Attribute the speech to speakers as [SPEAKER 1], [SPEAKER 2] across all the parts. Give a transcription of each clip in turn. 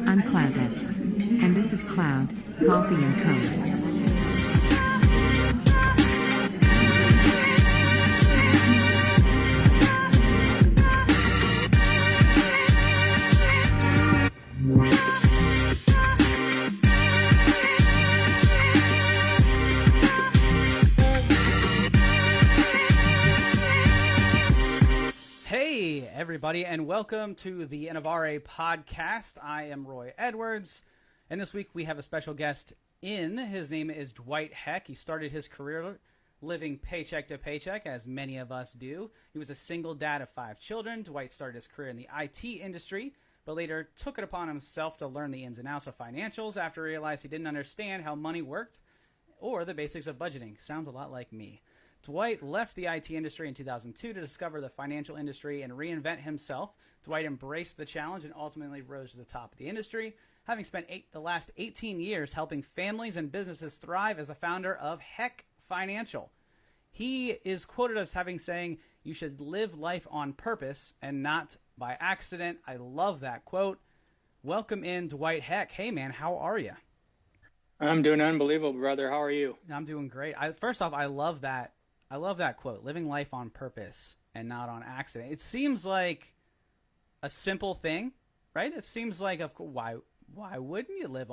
[SPEAKER 1] uncloud it. And this is Cloud, Coffee and Code.
[SPEAKER 2] Hey everybody, and welcome to the Innovare podcast. I am Roy Edwards, and this week we have a special guest in. His name is Dwight Heck. He started his career living paycheck to paycheck, as many of us do. He was a single dad of 5 children. Dwight started his career in the IT industry, but later took it upon himself to learn the ins and outs of financials after he realized he didn't understand how money worked or the basics of budgeting. Sounds a lot like me. Dwight left the IT industry in 2002 to discover the financial industry and reinvent himself. Dwight embraced the challenge and ultimately rose to the top of the industry, having spent the last 18 years helping families and businesses thrive as the founder of Heck Financial. He is quoted as having saying, "You should live life on purpose and not by accident." I love that quote. Welcome in, Dwight Heck. Hey, man, how are you?
[SPEAKER 3] I'm doing unbelievable, brother. How are you?
[SPEAKER 2] I'm doing great. First off, I love that quote, living life on purpose and not on accident. It seems like a simple thing, right? It seems like, of course, why wouldn't you live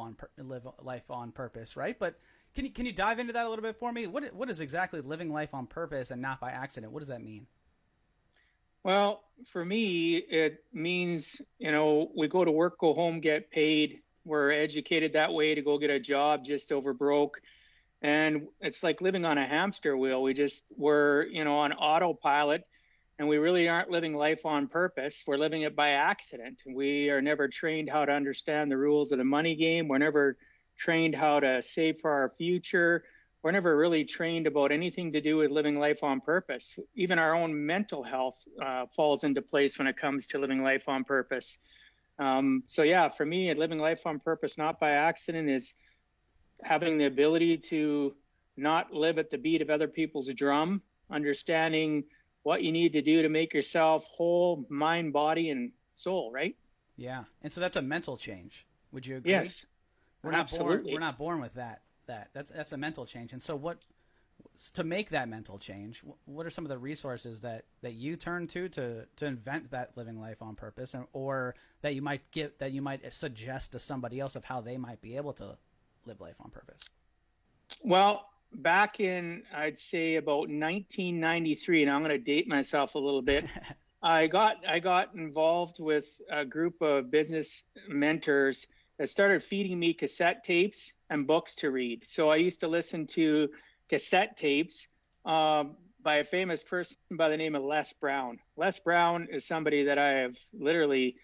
[SPEAKER 2] life on purpose, right? But can you dive into that a little bit for me? What is exactly living life on purpose and not by accident? What does that mean?
[SPEAKER 3] Well, for me, it means, we go to work, go home, get paid. We're educated that way to go get a job just over broke. And it's like living on a hamster wheel. We're on autopilot, and we really aren't living life on purpose. We're living it by accident. We are never trained how to understand the rules of the money game. We're never trained how to save for our future. We're never really trained about anything to do with living life on purpose. Even our own mental health falls into place when it comes to living life on purpose. So yeah, for me, living life on purpose, not by accident, is having the ability to not live at the beat of other people's drum, understanding what you need to do to make yourself whole, mind, body, and soul, right?
[SPEAKER 2] Yeah. And so that's a mental change. Would you agree?
[SPEAKER 3] Yes. Absolutely.
[SPEAKER 2] We're not born with that. That's a mental change. And so to make that mental change, what are some of the resources that you turn to invent that living life on purpose, or that you might suggest to somebody else of how they might be able to live life on purpose?
[SPEAKER 3] Well, back in, I'd say about 1993, and I'm going to date myself a little bit, I got involved with a group of business mentors that started feeding me cassette tapes and books to read. So I used to listen to cassette tapes by a famous person by the name of Les Brown. Les Brown is somebody that I have literally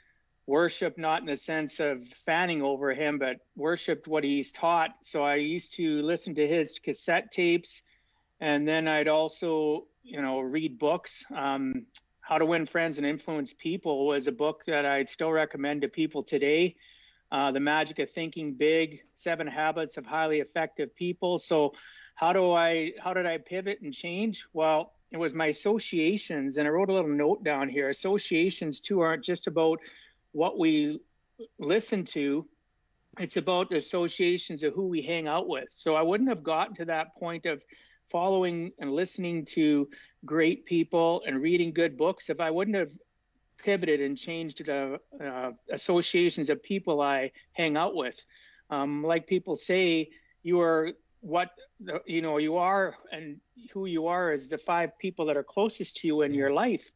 [SPEAKER 3] worshiped, not in the sense of fanning over him, but worshiped what he's taught. So I used to listen to his cassette tapes, and then I'd also, read books. How to Win Friends and Influence People was a book that I'd still recommend to people today. The Magic of Thinking Big, 7 Habits of Highly Effective People. So how did I pivot and change? Well, it was my associations, and I wrote a little note down here. Associations too aren't just about what we listen to, it's about the associations of who we hang out with. So I wouldn't have gotten to that point of following and listening to great people and reading good books if I wouldn't have pivoted and changed the associations of people I hang out with. Like people say, you are what you are, and who you are is the 5 people that are closest to you in your life.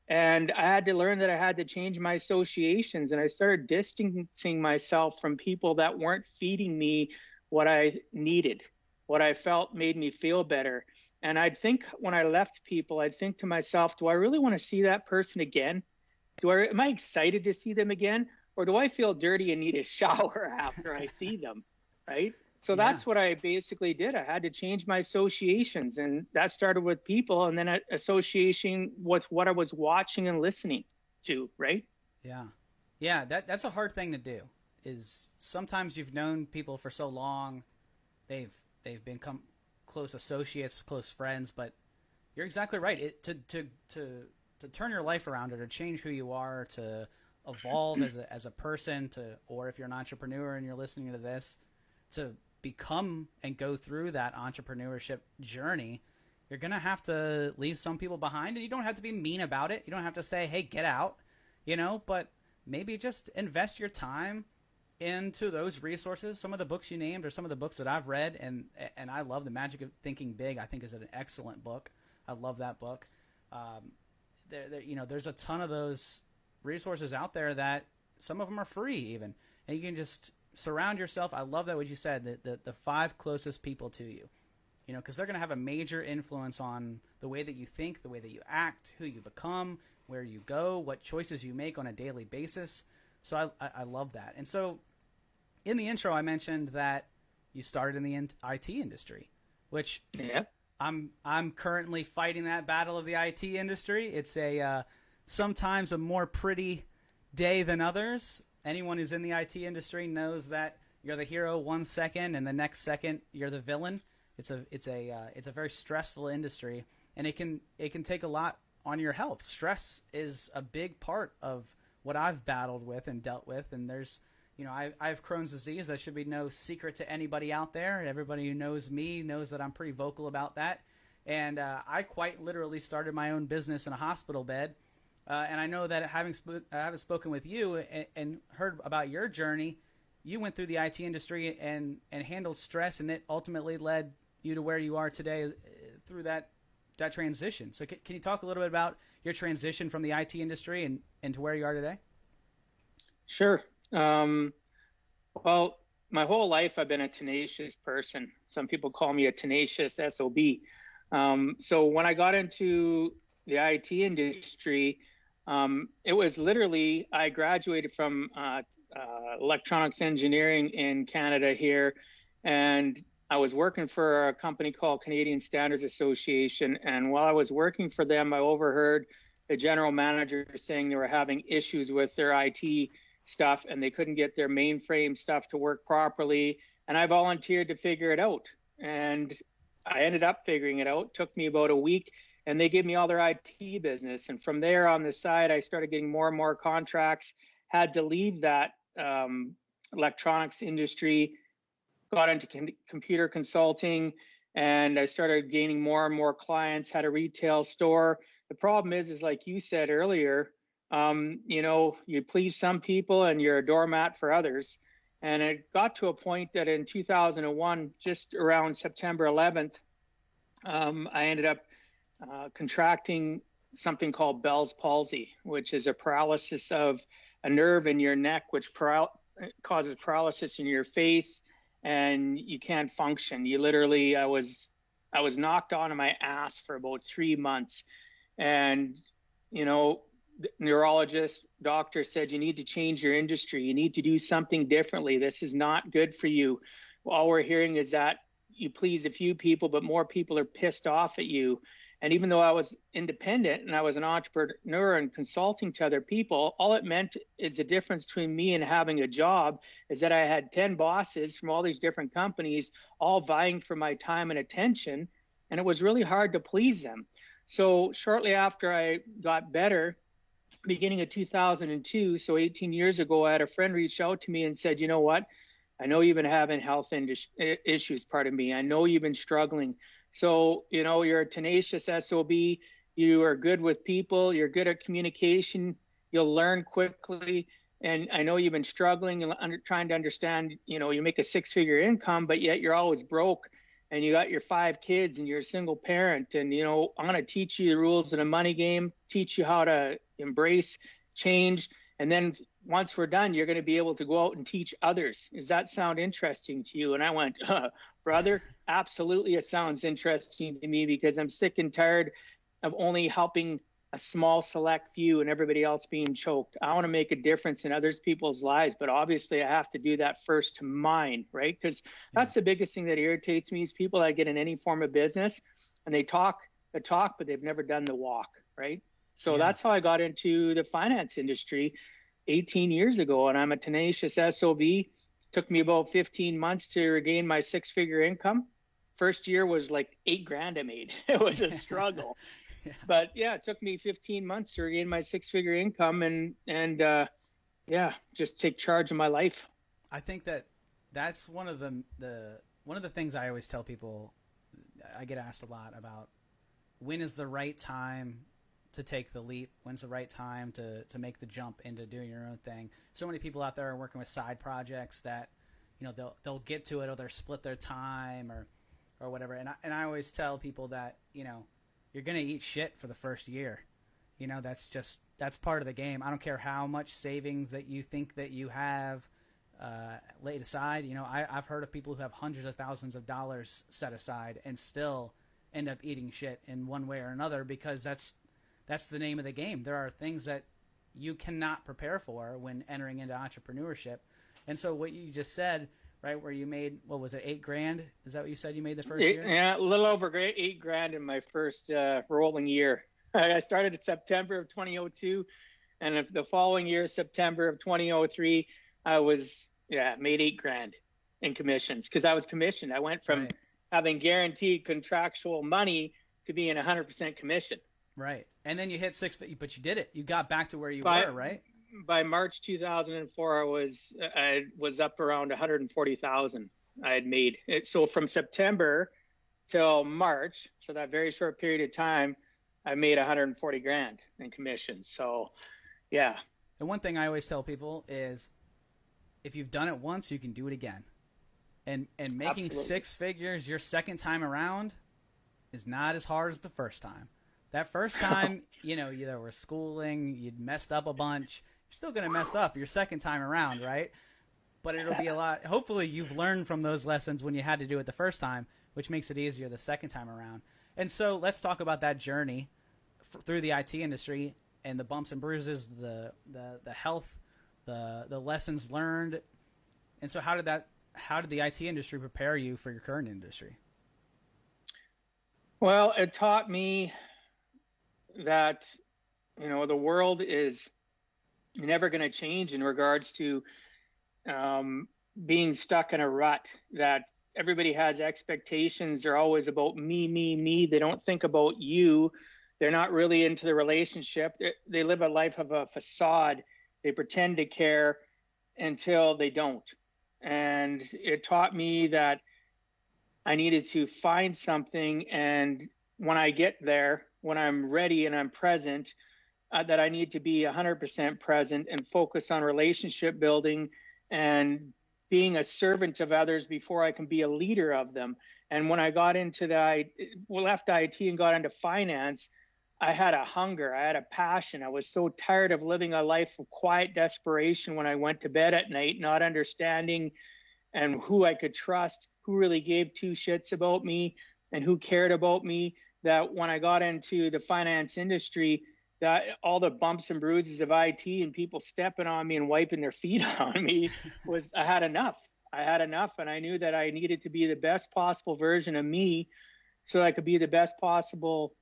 [SPEAKER 3] And I had to learn that I had to change my associations, and I started distancing myself from people that weren't feeding me what I needed, what I felt made me feel better. And I'd think when I left people, I'd think to myself, do I really want to see that person again? Am I excited to see them again? Or do I feel dirty and need a shower after I see them, right? So that's what I basically did. I had to change my associations, and that started with people, and then association with what I was watching and listening to, right?
[SPEAKER 2] Yeah. That's a hard thing to do. Is sometimes you've known people for so long, they've become close associates, close friends, but you're exactly right. To turn your life around or to change who you are, to evolve as a person or if you're an entrepreneur and you're listening to this, to become and go through that entrepreneurship journey, you're going to have to leave some people behind, and you don't have to be mean about it. You don't have to say, hey, get out, but maybe just invest your time into those resources. Some of the books you named are some of the books that I've read, and I love The Magic of Thinking Big. I think is an excellent book. I love that book. There's a ton of those resources out there that some of them are free even, and you can just surround yourself. I love that what you said, the 5 closest people to you, because they're going to have a major influence on the way that you think, the way that you act, who you become, where you go, what choices you make on a daily basis. So I love that. And so in the intro, I mentioned that you started in the IT industry, which I'm currently fighting that battle of the IT industry. It's sometimes a more pretty day than others. Anyone who's in the IT industry knows that you're the hero 1 second, and the next second you're the villain. It's a very stressful industry, and it can take a lot on your health. Stress is a big part of what I've battled with and dealt with, and there's I have Crohn's disease. That should be no secret to anybody out there. Everybody who knows me knows that I'm pretty vocal about that. And I quite literally started my own business in a hospital bed. And I know that having spoken with you and heard about your journey, you went through the IT industry and handled stress, and it ultimately led you to where you are today through that transition. So can you talk a little bit about your transition from the IT industry and to where you are today? Sure.
[SPEAKER 3] Well, my whole life I've been a tenacious person. Some people call me a tenacious SOB. So when I got into the IT industry, it was literally, I graduated from electronics engineering in Canada here, and I was working for a company called Canadian Standards Association. And while I was working for them, I overheard the general manager saying they were having issues with their IT stuff and they couldn't get their mainframe stuff to work properly. And I volunteered to figure it out. And I ended up figuring it out. It took me about a week, and they gave me all their IT business. And from there on the side, I started getting more and more contracts, had to leave that electronics industry, got into computer consulting, and I started gaining more and more clients, had a retail store. The problem is like you said earlier, you please some people and you're a doormat for others. And it got to a point that in 2001, just around September 11th, I ended up contracting something called Bell's palsy, which is a paralysis of a nerve in your neck, which causes paralysis in your face, and you can't function. You literally, I was knocked onto my ass for about 3 months. And, the neurologist, doctor said, you need to change your industry. You need to do something differently. This is not good for you. All we're hearing is that you please a few people, but more people are pissed off at you. And even though I was independent and I was an entrepreneur and consulting to other people, all it meant is the difference between me and having a job is that I had 10 bosses from all these different companies, all vying for my time and attention. And it was really hard to please them. So shortly after I got better, beginning of 2002, so 18 years ago, I had a friend reach out to me and said, you know what? I know you've been having health issues, pardon me. I know you've been struggling. So, you're a tenacious SOB. You are good with people. You're good at communication. You'll learn quickly. And I know you've been struggling and trying to understand, you make a 6-figure income, but yet you're always broke. And you got your 5 kids and you're a single parent. And, I'm going to teach you the rules of the money game, teach you how to embrace change. And then once we're done, you're going to be able to go out and teach others. Does that sound interesting to you? And I went, brother, absolutely. It sounds interesting to me because I'm sick and tired of only helping a small select few and everybody else being choked. I want to make a difference in others people's lives, but obviously I have to do that first to mine, right? Because that's the biggest thing that irritates me is people that get in any form of business and they talk the talk, but they've never done the walk, right? So that's how I got into the finance industry 18 years ago. And I'm a tenacious SOB. Took me about 15 months to regain my 6-figure income. First year was like $8,000 I made. It was a struggle. But it took me 15 months to regain my 6-figure income. And yeah, just take charge of my life.
[SPEAKER 2] I think that's one of the things I always tell people. I get asked a lot about when is the right time to take the leap? When's the right time to make the jump into doing your own thing? So many people out there are working with side projects that, they'll get to it, or they'll split their time or whatever. And I always tell people that, you're going to eat shit for the first year. That's part of the game. I don't care how much savings that you think that you have laid aside. I've heard of people who have hundreds of thousands of dollars set aside and still end up eating shit in one way or another, because that's the name of the game. There are things that you cannot prepare for when entering into entrepreneurship. And so what you just said, right, where you made, what was it, $8,000? Is that what you said you made the first year?
[SPEAKER 3] Yeah, a little over $8,000 in my first rolling year. I started in September of 2002, and the following year, September of 2003, I made $8,000 in commissions, because I was commissioned. I went from having guaranteed contractual money to being 100% commission.
[SPEAKER 2] Right. And then you hit but you did it. You got back to where you were, right?
[SPEAKER 3] By March 2004, I was up around 140,000 I had made. So from September till March, so that very short period of time, I made 140 grand in commissions. So, yeah.
[SPEAKER 2] And one thing I always tell people is, if you've done it once, you can do it again. And making
[SPEAKER 3] Absolutely.
[SPEAKER 2] six figures your second time around is not as hard as the first time. That first time, you either were schooling, you'd messed up a bunch. You're still going to mess up your second time around, right? But it'll be a lot. Hopefully you've learned from those lessons when you had to do it the first time, which makes it easier the second time around. And so let's talk about that journey through the IT industry and the bumps and bruises, the health, the lessons learned. And so how did the IT industry prepare you for your current industry?
[SPEAKER 3] Well, it taught me that, the world is never going to change in regards to being stuck in a rut, that everybody has expectations. They're always about me, me, me. They don't think about you. They're not really into the relationship. They live a life of a facade. They pretend to care until they don't. And it taught me that I needed to find something, and when I get there, when I'm ready and I'm present, that I need to be 100% present and focus on relationship building and being a servant of others before I can be a leader of them. And when I got into left IT and got into finance, I had a hunger, I had a passion. I was so tired of living a life of quiet desperation when I went to bed at night, not understanding and who I could trust, who really gave two shits about me and who cared about me, that when I got into the finance industry, that all the bumps and bruises of IT and people stepping on me and wiping their feet on me I had enough. And I knew that I needed to be the best possible version of me so I could be the best possible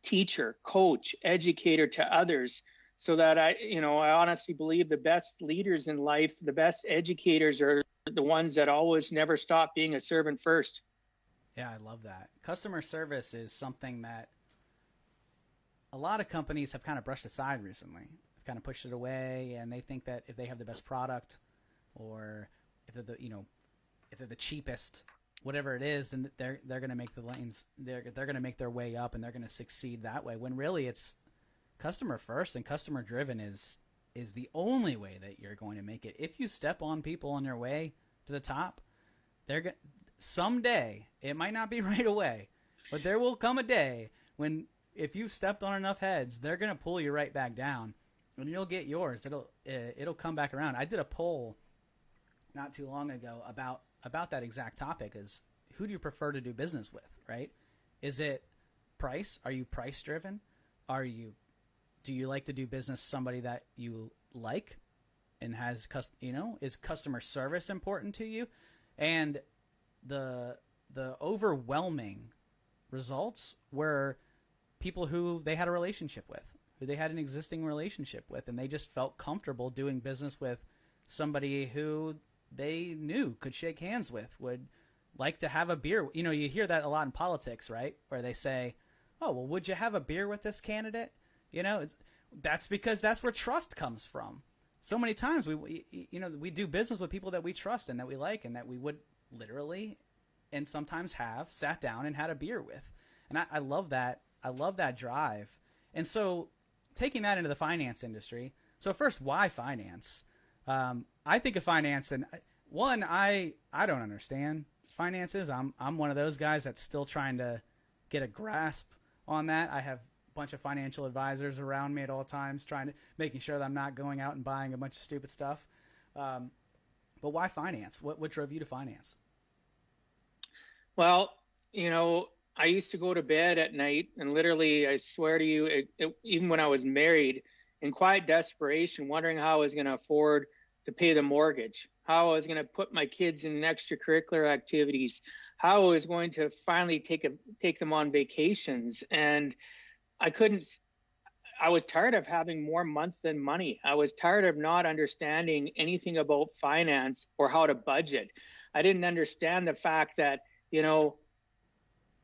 [SPEAKER 3] teacher, coach, educator to others, so that I honestly believe the best leaders in life, the best educators are the ones that always never stop being a servant first.
[SPEAKER 2] Yeah, I love that. Customer service is something that a lot of companies have kind of brushed aside recently. They've kind of pushed it away, and they think that if they have the best product, or if they're the cheapest, whatever it is, then they're going to make the lanes. They're going to make their way up, and they're going to succeed that way. When really it's customer first and customer driven is the only way that you're going to make it. If you step on people on their way to the top, someday, it might not be right away, but there will come a day when, if you've stepped on enough heads, they're going to pull you right back down, and you'll get yours. It'll come back around. I did a poll not too long ago about that exact topic: is who do you prefer to do business with, right? Is it price? Are you price driven? Do you like to do business with somebody that you like and has, is customer service important to you? And the overwhelming results were people who they had a relationship with, who they had an existing relationship with, and they just felt comfortable doing business with somebody who they knew, could shake hands with, would like to have a beer. You hear that a lot in politics, right? Where they say, oh, well, would you have a beer with this candidate? That's because that's where trust comes from. so many times we do business with people that we trust and that we like and that we would literally and sometimes have sat down and had a beer with. And I love that. I love that drive. And so taking that into the finance industry. So first, why finance? I think of finance, and one, I don't understand finances. I'm one of those guys that's still trying to get a grasp on that. I have a bunch of financial advisors around me at all times, making sure that I'm not going out and buying a bunch of stupid stuff. But why finance? What drove you to finance?
[SPEAKER 3] Well, I used to go to bed at night, and literally, I swear to you, even when I was married, in quiet desperation, wondering how I was going to afford to pay the mortgage, how I was going to put my kids in extracurricular activities, how I was going to finally take them on vacations. And I was tired of having more month than money. I was tired of not understanding anything about finance or how to budget. I didn't understand the fact that,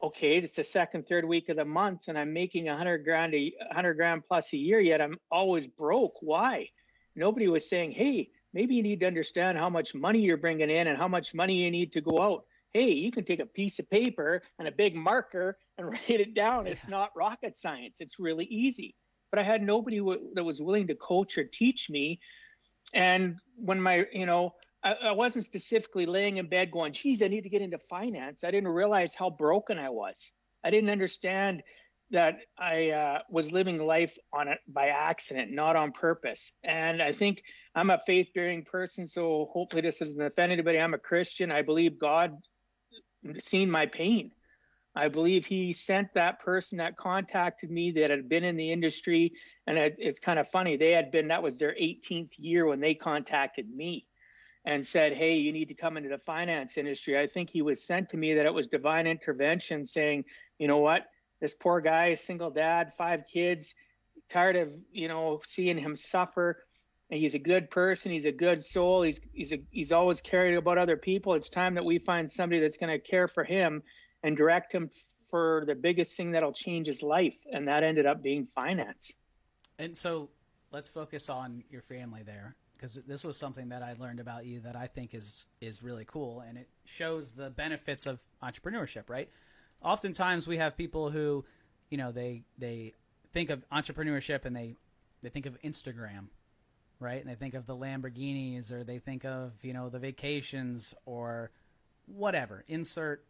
[SPEAKER 3] okay, it's the second, third week of the month and I'm making $100,000 plus a year, yet I'm always broke. Why? Nobody was saying, hey, maybe you need to understand how much money you're bringing in and how much money you need to go out. Hey, you can take a piece of paper and a big marker and write it down. Yeah. It's not rocket science. It's really easy. But I had nobody that was willing to coach or teach me. And when I wasn't specifically laying in bed going, geez, I need to get into finance. I didn't realize how broken I was. I didn't understand that I was living life by accident, not on purpose. And I think I'm a faith-bearing person, so hopefully this doesn't offend anybody. I'm a Christian. I believe God seen my pain. I believe he sent that person that contacted me that had been in the industry. And it's kind of funny. That was their 18th year when they contacted me and said, hey, you need to come into the finance industry. I think he was sent to me that it was divine intervention saying, you know what, this poor guy, single dad, 5 kids, tired of, seeing him suffer. And he's a good person. He's a good soul. He's always caring about other people. It's time that we find somebody that's going to care for him and direct him for the biggest thing that'll change his life. And that ended up being finance. And
[SPEAKER 2] so let's focus on your family there, because this was something that I learned about you that I think is really cool. And it shows the benefits of entrepreneurship, right? Oftentimes we have people who, they think of entrepreneurship and they think of Instagram, right? And they think of the Lamborghinis, or they think of, the vacations or whatever, insert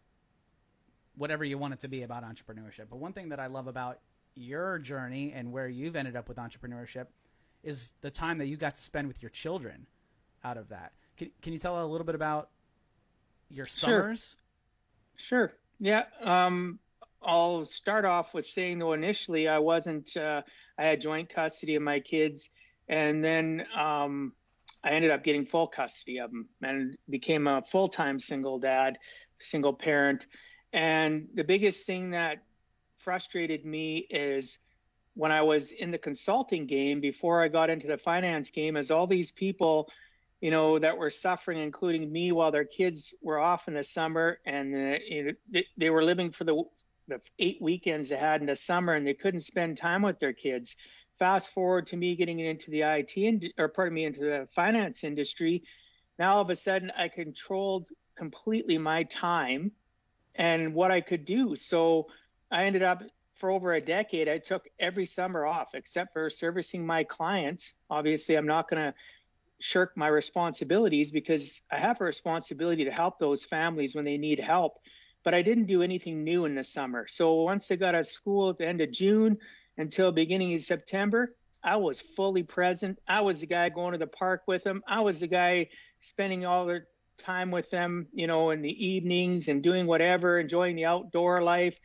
[SPEAKER 2] whatever you want it to be about entrepreneurship. But one thing that I love about your journey and where you've ended up with entrepreneurship is the time that you got to spend with your children out of that. Can you tell a little bit about your summers?
[SPEAKER 3] Sure. Yeah. I'll start off with saying, though, initially I had joint custody of my kids, and then I ended up getting full custody of them and became a full-time single parent. And the biggest thing that frustrated me is when I was in the consulting game before I got into the finance game, is all these people, that were suffering, including me, while their kids were off in the summer, and they were living for the 8 weekends they had in the summer, and they couldn't spend time with their kids. Fast forward to me getting into the into the finance industry. Now all of a sudden I controlled completely my time and what I could do. So I ended up, for over a decade, I took every summer off except for servicing my clients. Obviously, I'm not going to shirk my responsibilities because I have a responsibility to help those families when they need help. But I didn't do anything new in the summer. So once they got out of school at the end of June until beginning of September, I was fully present. I was the guy going to the park with them. I was the guy spending all their time with them, in the evenings and doing whatever, enjoying the outdoor life,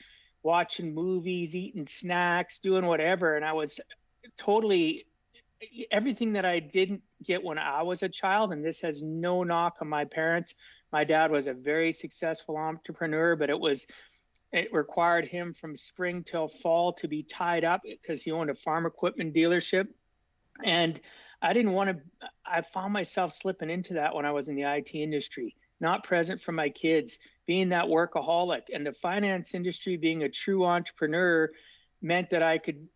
[SPEAKER 3] watching movies, eating snacks, doing whatever. And I was totally everything that I didn't get when I was a child. And this has no knock on my parents. My dad was a very successful entrepreneur, but it required him from spring till fall to be tied up because he owned a farm equipment dealership. And I found myself slipping into that when I was in the IT industry, not present for my kids, being that workaholic. And the finance industry, being a true entrepreneur, meant that I could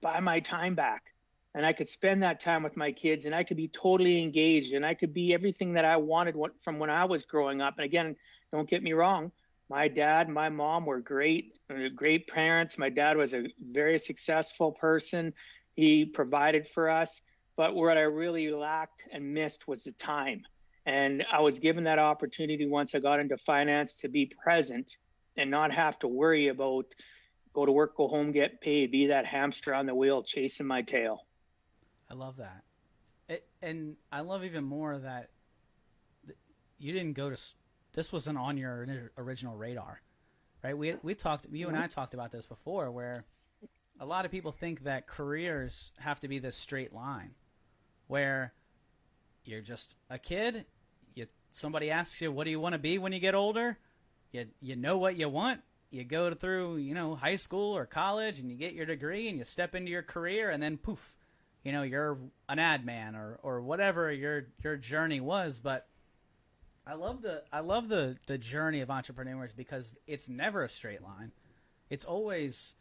[SPEAKER 3] buy my time back. and I could spend that time with my kids, and I could be totally engaged, and I could be everything that I wanted from when I was growing up. And again, don't get me wrong, my dad and my mom were great parents. My dad was a very successful person. He provided for us. But what I really lacked and missed was the time. And I was given that opportunity once I got into finance to be present and not have to worry about go to work, go home, get paid, be that hamster on the wheel chasing my tail.
[SPEAKER 2] I love that. And I love even more that you didn't go to, this wasn't on your original radar, right? We talked, you and I talked about this before, where a lot of people think that careers have to be this straight line where you're just a kid. Somebody asks you, what do you want to be when you get older? You know what you want. You go through, high school or college, and you get your degree, and you step into your career, and then poof, you're an ad man or whatever your journey was. But I love the journey of entrepreneurs, because it's never a straight line. It's always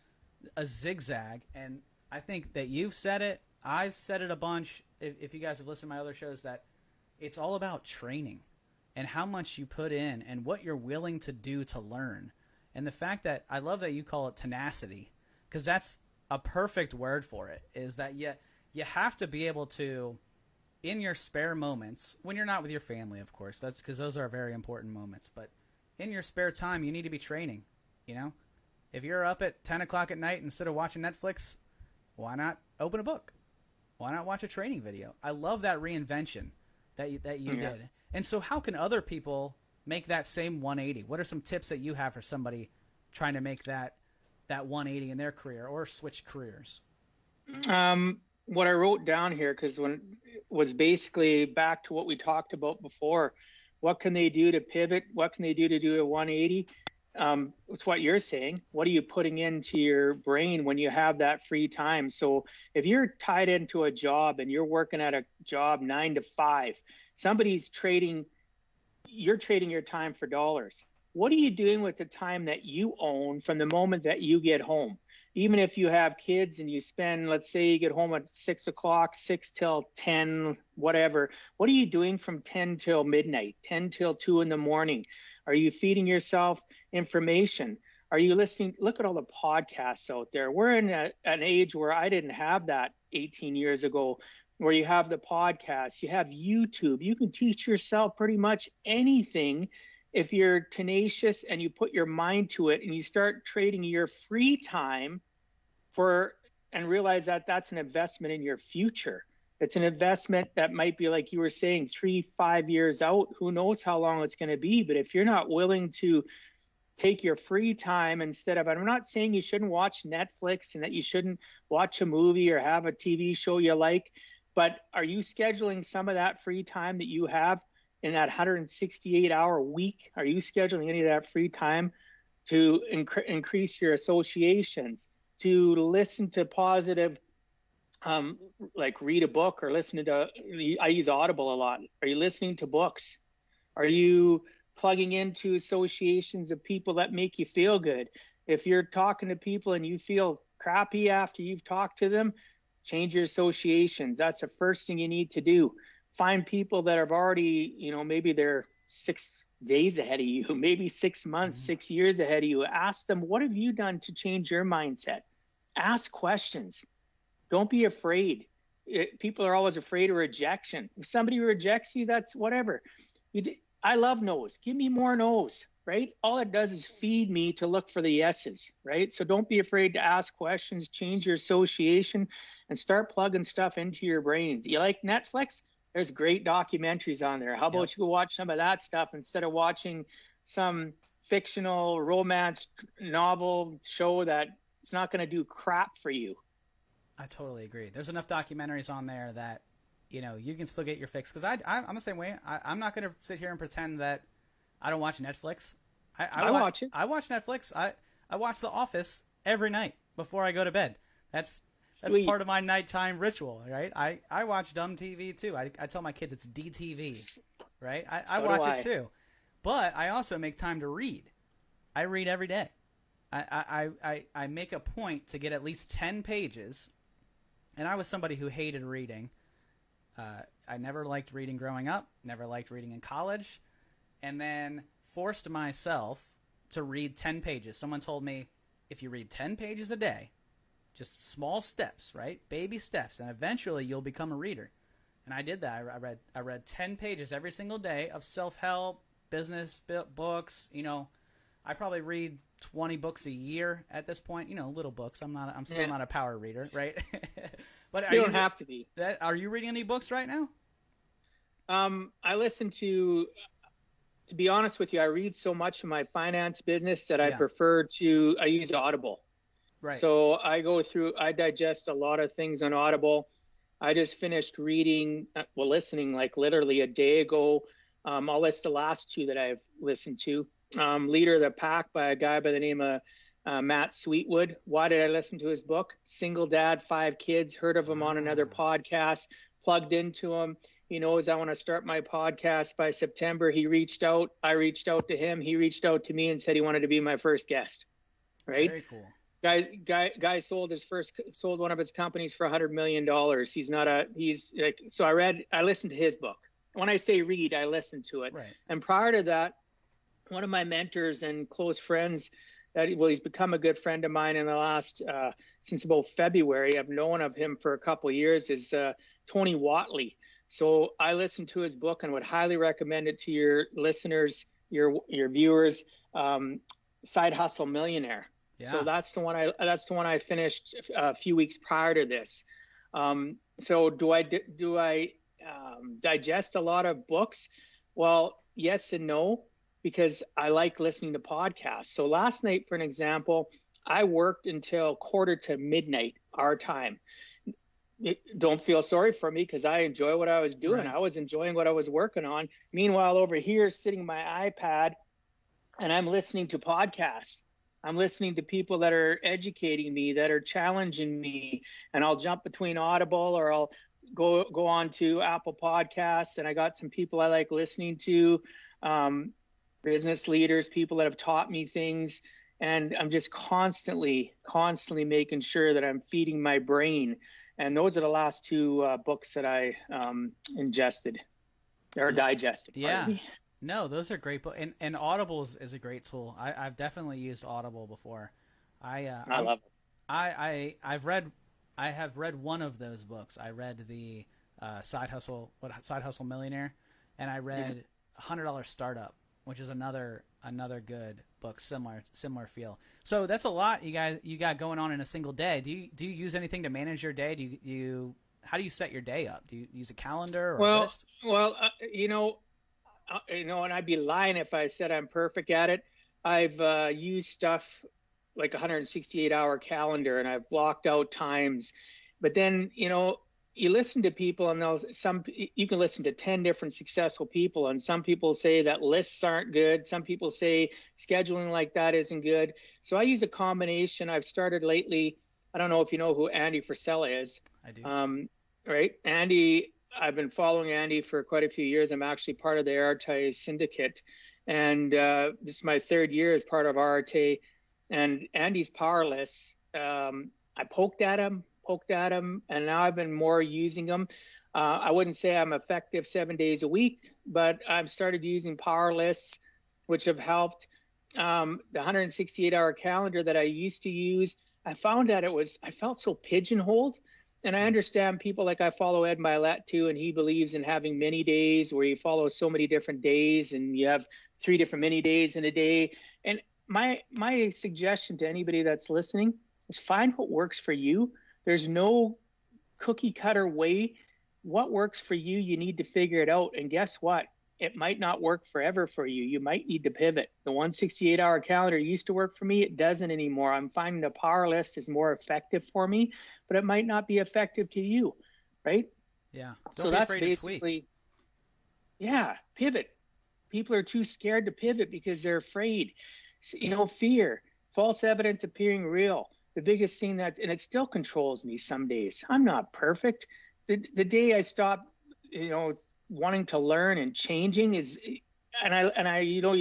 [SPEAKER 2] a zigzag. And I think that you've said it. I've said it a bunch. If you guys have listened to my other shows, that it's all about training and how much you put in and what you're willing to do to learn. And the fact that I love that you call it tenacity, because that's a perfect word for it, is that you have to be able to, in your spare moments, when you're not with your family, of course, that's because those are very important moments, but in your spare time, you need to be training. If you're up at 10 o'clock at night, instead of watching Netflix, why not open a book? Why not watch a training video? I love that reinvention that you did. And so how can other people make that same 180? What are some tips that you have for somebody trying to make that 180 in their career or switch careers?
[SPEAKER 3] What I wrote down here, because when it was basically back to what we talked about before, what can they do to pivot? What can they do to do a 180? It's what you're saying. What are you putting into your brain when you have that free time? So if you're tied into a job and you're working at a job 9 to 5, you're trading your time for dollars. What are you doing with the time that you own from the moment that you get home? Even if you have kids and you spend, let's say you get home at 6 o'clock, 6 till 10, whatever. What are you doing from 10 till midnight, 10 till 2 in the morning? Are you feeding yourself information? Are you listening? Look at all the podcasts out there. We're in an age where I didn't have that 18 years ago, where you have the podcasts, you have YouTube. You can teach yourself pretty much anything if you're tenacious and you put your mind to it, and you start trading your free time and realize that that's an investment in your future. It's an investment that might be, like you were saying, 3-5 years out. Who knows how long it's going to be? But if you're not willing to take your free time instead of, and I'm not saying you shouldn't watch Netflix and that you shouldn't watch a movie or have a TV show you like, but are you scheduling some of that free time that you have in that 168-hour week? Are you scheduling any of that free time to increase your associations, to listen to positive, like read a book or listen to, I use Audible a lot. Are you listening to books? Are you plugging into associations of people that make you feel good? If you're talking to people and you feel crappy after you've talked to them, change your associations. That's the first thing you need to do. Find people that have already, maybe they're 6 days ahead of you, maybe 6 months, 6 years ahead of you. Ask them, what have you done to change your mindset? Ask questions. Don't be afraid. People are always afraid of rejection. If somebody rejects you, that's whatever. I love no's. Give me more no's, right? All it does is feed me to look for the yeses, right? So don't be afraid to ask questions, change your association, and start plugging stuff into your brains. You like Netflix? There's great documentaries on there. How about you go watch some of that stuff instead of watching some fictional romance novel show that it's not going to do crap for you?
[SPEAKER 2] I totally agree. There's enough documentaries on there that, you can still get your fix. Because I'm the same way. I'm not going to sit here and pretend that I don't watch Netflix. I watch it. I watch Netflix. I watch The Office every night before I go to bed. That's part of my nighttime ritual, right? I watch dumb TV too. I tell my kids it's DTV, right? I watch it too. But I also make time to read. I read every day. I make a point to get at least 10 pages And I was somebody who hated reading. I never liked reading growing up, never liked reading in college, and then forced myself to read 10 pages. Someone told me, if you read 10 pages a day, just small steps, right? Baby steps, and eventually you'll become a reader. And I did that. I read 10 pages every single day of self-help, business books. You know, I probably read 20 books a year at this point. You know, little books. I'm still not a power reader, right? But
[SPEAKER 3] you don't have to be.
[SPEAKER 2] Are you reading any books right now?
[SPEAKER 3] I listen to be honest with you, I read so much of my finance business that I use Audible.
[SPEAKER 2] Right.
[SPEAKER 3] So I digest a lot of things on Audible. I just finished listening like literally a day ago. I'll list the last two that I've listened to. Leader of the Pack by a guy by the name of Matt Sweetwood. Why did I listen to his book? Single dad, 5 kids, heard of him on another podcast, plugged into him. He knows I want to start my podcast by September. He reached out. I reached out to him. He reached out to me and said he wanted to be my first guest. Right?
[SPEAKER 2] Very cool.
[SPEAKER 3] Guy sold one of his companies for $100 million. I listened to his book. When I say read, I listen to it.
[SPEAKER 2] Right.
[SPEAKER 3] And prior to that, one of my mentors and close friends he's become a good friend of mine in the last, since about February. I've known of him for a couple of years, is Tony Watley. So I listened to his book and would highly recommend it to your listeners, your viewers. Side Hustle Millionaire. Yeah. So that's the one I finished a few weeks prior to this. So do I digest a lot of books? Well, yes and no, because I like listening to podcasts. So last night, for an example, I worked until 1:45 our time. Don't feel sorry for me because I enjoy what I was doing. Right. I was enjoying what I was working on. Meanwhile, over here, sitting my iPad, and I'm listening to podcasts. I'm listening to people that are educating me, that are challenging me, and I'll jump between Audible or I'll go on to Apple Podcasts, and I got some people I like listening to, business leaders, people that have taught me things, and I'm just constantly making sure that I'm feeding my brain. And those are the last 2 books that I digested.
[SPEAKER 2] Yeah. No, those are great books. And Audible is a great tool. I've definitely used Audible before. I
[SPEAKER 3] love it.
[SPEAKER 2] I have read one of those books. I read the Side Hustle Millionaire, and I read $100 Startup, which is another good book, similar feel. So that's a lot you got going on in a single day. Do you use anything to manage your day? How do you set your day up? Do you use a calendar or a list?
[SPEAKER 3] Well, and I'd be lying if I said I'm perfect at it. I've used stuff like a 168-hour calendar, and I've blocked out times. But then, you listen to people, and you can listen to 10 different successful people, and some people say that lists aren't good. Some people say scheduling like that isn't good. So I use a combination. I've started lately. I don't know if you know who Andy Frisella is.
[SPEAKER 2] I do.
[SPEAKER 3] Right, Andy. I've been following Andy for quite a few years. I'm actually part of the Arte Syndicate, and this is my 3rd year as part of Arte. And Andy's powerless. I poked at him, and now I've been more using them. I wouldn't say I'm effective 7 days a week, but I've started using power lists, which have helped. The 168-hour calendar that I used to use, I found that I felt so pigeonholed. And I understand people, like I follow Ed Milet too, and he believes in having many days where you follow so many different days and you have 3 different mini days in a day. And my suggestion to anybody that's listening is find what works for you. There's no cookie cutter way. What works for you, you need to figure it out. And guess what? It might not work forever for you. You might need to pivot. The 168-hour calendar used to work for me. It doesn't anymore. I'm finding the power list is more effective for me, but it might not be effective to you, right?
[SPEAKER 2] Yeah.
[SPEAKER 3] So that's basically, pivot. People are too scared to pivot because they're afraid. Fear, false evidence appearing real. The biggest thing and it still controls me some days. I'm not perfect. The day I stop, wanting to learn and changing you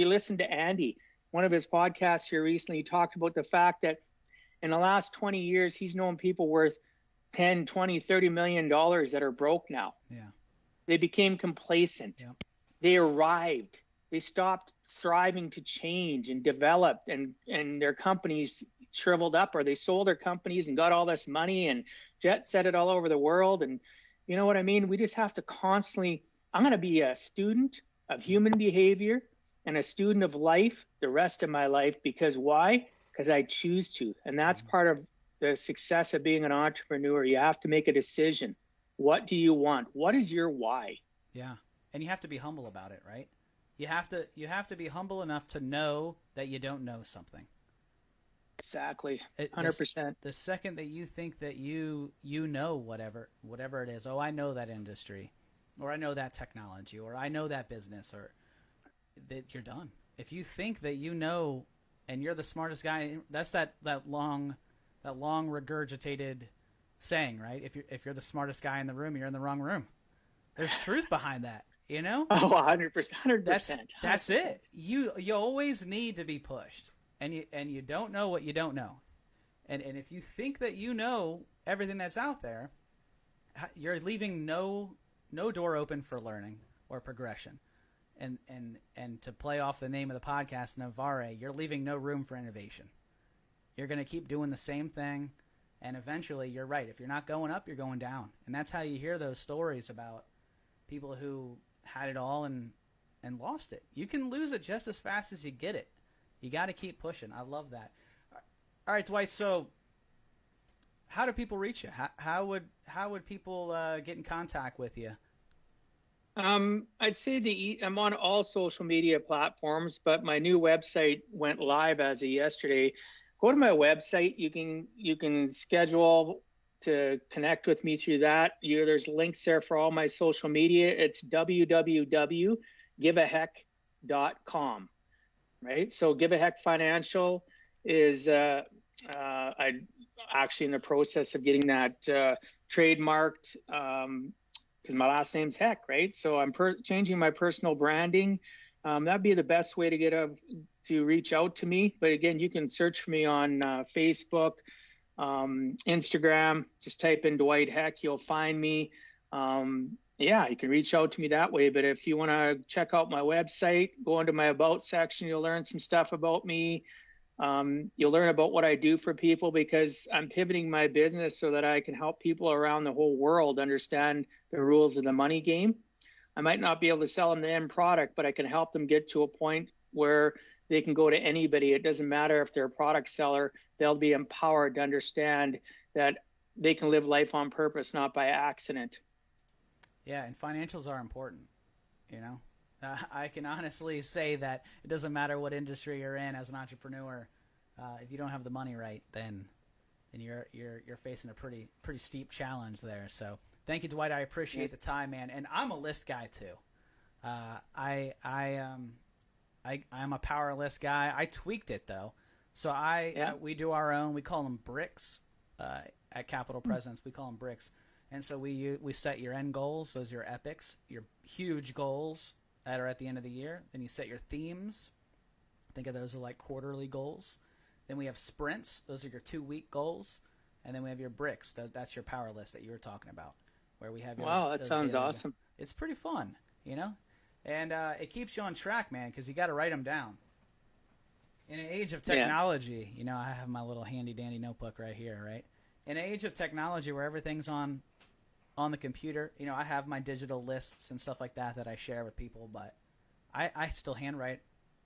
[SPEAKER 3] listen to Andy, one of his podcasts here recently, he talked about the fact that in the last 20 years, he's known people worth 10, 20, 30 million dollars that are broke now.
[SPEAKER 2] Yeah.
[SPEAKER 3] They became complacent.
[SPEAKER 2] Yep.
[SPEAKER 3] They arrived. They stopped striving to change and develop, and their companies shriveled up, or they sold their companies and got all this money and jet set it all over the world. And you know what I mean? We just have to constantly, I'm going to be a student of human behavior and a student of life the rest of my life. Because why? Because I choose to. And that's part of the success of being an entrepreneur. You have to make a decision. What do you want? What is your why?
[SPEAKER 2] Yeah. And you have to be humble about it, right? You have to be humble enough to know that you don't know something.
[SPEAKER 3] Exactly. 100%.
[SPEAKER 2] The second that you think that you know whatever it is, oh, I know that industry, or I know that technology, or I know that business, or that, you're done. If you think that you know and you're the smartest guy, that's that long regurgitated saying, right? If you're the smartest guy in the room, you're in the wrong room. There's truth behind that, you know?
[SPEAKER 3] Oh, 100%.
[SPEAKER 2] That's it. You always need to be pushed. And you don't know what you don't know. And if you think that you know everything that's out there, you're leaving no door open for learning or progression. And to play off the name of the podcast, Navarre, you're leaving no room for innovation. You're going to keep doing the same thing, and eventually, you're right. If you're not going up, you're going down. And that's how you hear those stories about people who had it all and lost it. You can lose it just as fast as you get it. You got to keep pushing. I love that. All right, Dwight. So, how do people reach you? How would people get in contact with you?
[SPEAKER 3] I'd say I'm on all social media platforms, but my new website went live as of yesterday. Go to my website. You can schedule to connect with me through that. There's links there for all my social media. It's www.giveaheck.com. Right. So Give a Heck Financial is I'm actually in the process of getting that trademarked because my last name's Heck. Right. So I'm changing my personal branding. That'd be the best way to reach out to me. But again, you can search for me on Facebook, Instagram. Just type in Dwight Heck. You'll find me. Yeah, you can reach out to me that way. But if you want to check out my website, go into my About section, you'll learn some stuff about me. You'll learn about what I do for people, because I'm pivoting my business so that I can help people around the whole world understand the rules of the money game. I might not be able to sell them the end product, but I can help them get to a point where they can go to anybody. It doesn't matter if they're a product seller. They'll be empowered to understand that they can live life on purpose, not by accident.
[SPEAKER 2] Yeah, and financials are important, you know. I can honestly say that it doesn't matter what industry you're in as an entrepreneur. If you don't have the money right, then you're facing a pretty steep challenge there. So thank you, Dwight. I appreciate the time, man. And I'm a list guy too. I'm a power list guy. I tweaked it though. So we do our own. We call them bricks at Capital Presence. We call them bricks. And so we set your end goals. Those are your epics, your huge goals that are at the end of the year. Then you set your themes. Think of those as like quarterly goals. Then we have sprints. Those are your 2-week goals. And then we have your bricks. That's your power list that you were talking about, where we have.
[SPEAKER 3] Wow, that sounds awesome.
[SPEAKER 2] It's pretty fun, you know, and it keeps you on track, man, because you got to write them down. In an age of technology, you know, I have my little handy dandy notebook right here, right? In an age of technology where everything's on the computer, you know, I have my digital lists and stuff like that I share with people, but I still handwrite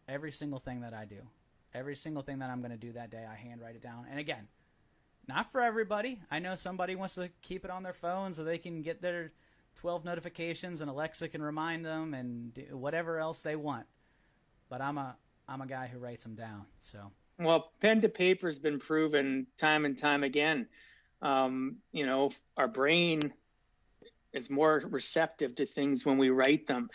[SPEAKER 2] every single thing that I do. Every single thing that I'm going to do that day, I handwrite it down. And again, not for everybody. I know somebody wants to keep it on their phone so they can get their 12 notifications and Alexa can remind them and do whatever else they want. But I'm a guy who writes them down. So,
[SPEAKER 3] well, pen to paper has been proven time and time again. You know, our brain is more receptive to things when we write them.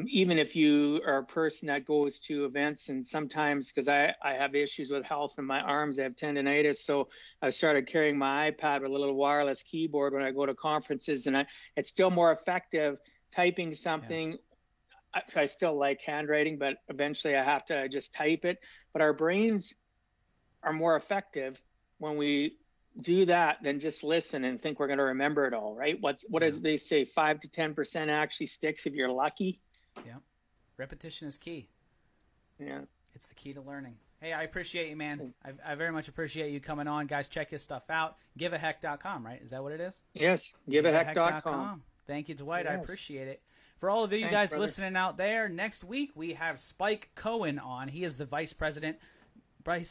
[SPEAKER 3] Even if you are a person that goes to events, and sometimes, because I have issues with health in my arms, I have tendonitis, so I started carrying my iPad with a little wireless keyboard when I go to conferences, and it's still more effective typing something. Yeah. I still like handwriting, but eventually I have to just type it. But our brains are more effective when we do that than just listen and think we're going to remember it all, right? What does they say? 5 to 10% actually sticks if you're lucky.
[SPEAKER 2] Yeah. Repetition is key.
[SPEAKER 3] Yeah.
[SPEAKER 2] It's the key to learning. Hey, I appreciate you, man. I very much appreciate you coming on. Guys, check his stuff out. Giveaheck.com, right? Is that what it is?
[SPEAKER 3] Yes. Giveaheck.com.
[SPEAKER 2] Thank you, Dwight.
[SPEAKER 3] Yes.
[SPEAKER 2] I appreciate it. For all of you guys listening out there, next week we have Spike Cohen on. He is the vice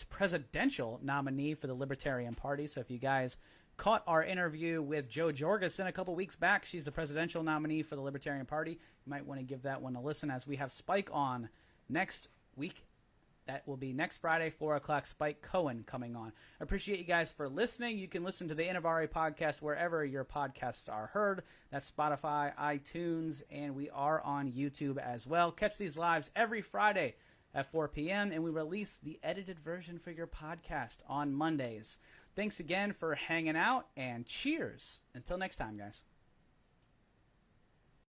[SPEAKER 2] presidential nominee for the Libertarian Party. So if you guys caught our interview with Jo Jorgensen a couple weeks back, she's the presidential nominee for the Libertarian Party. You might want to give that one a listen as we have Spike on next week. That will be next Friday, 4 o'clock, Spike Cohen coming on. I appreciate you guys for listening. You can listen to the Innovare podcast wherever your podcasts are heard. That's Spotify, iTunes, and we are on YouTube as well. Catch these lives every Friday at 4 p.m., and we release the edited version for your podcast on Mondays. Thanks again for hanging out, and cheers. Until next time, guys.